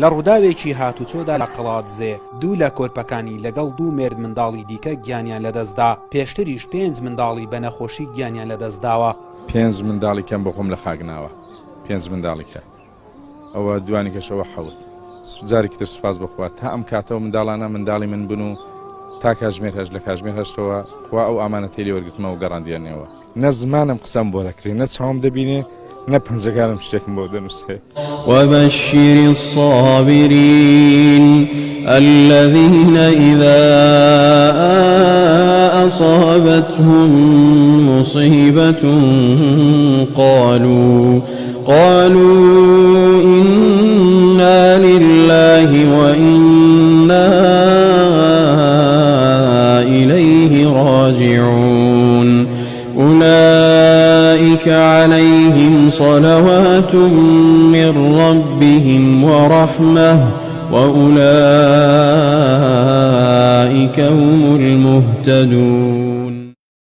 لە ڕووداوێکی هاتوچۆدا لە قەڵاتزێ دوو لە کۆرپەکانی لەگەڵ دوو مێرد منداڵی دیکە گیانیان لەدەستدا، پێشتریش 5 منداڵی بە نەخۆشی گیانیان لەدەستداوە. 5 منداڵی کەم بە خۆم لە خاگناوە، 5 منداڵیکە ئەوە دوانی کەشەوە حەوت. جارێکی تر سوپاس بخوا تا ئەم کاتەوە منداڵانە منداڵی من بن و تا کاژمێر هەش لە کاژمێر هەشتەوە خوا ئەو ئامانەتێلی وەرگرتمەوە و گەڕاندیانەوە. نە زمانم قسەم بۆ دەکرێت، نە چاوم دەبینێ، نە پەنجەکانم شتێکم بۆ دەنووسێ. وبشر الصابرين الذين إذا أصابتهم مصيبة قالوا إنا لله وإنا إليه راجعون أولئك عليهم صلوات من ربهم ورحمة وأولئك هم المهتدون.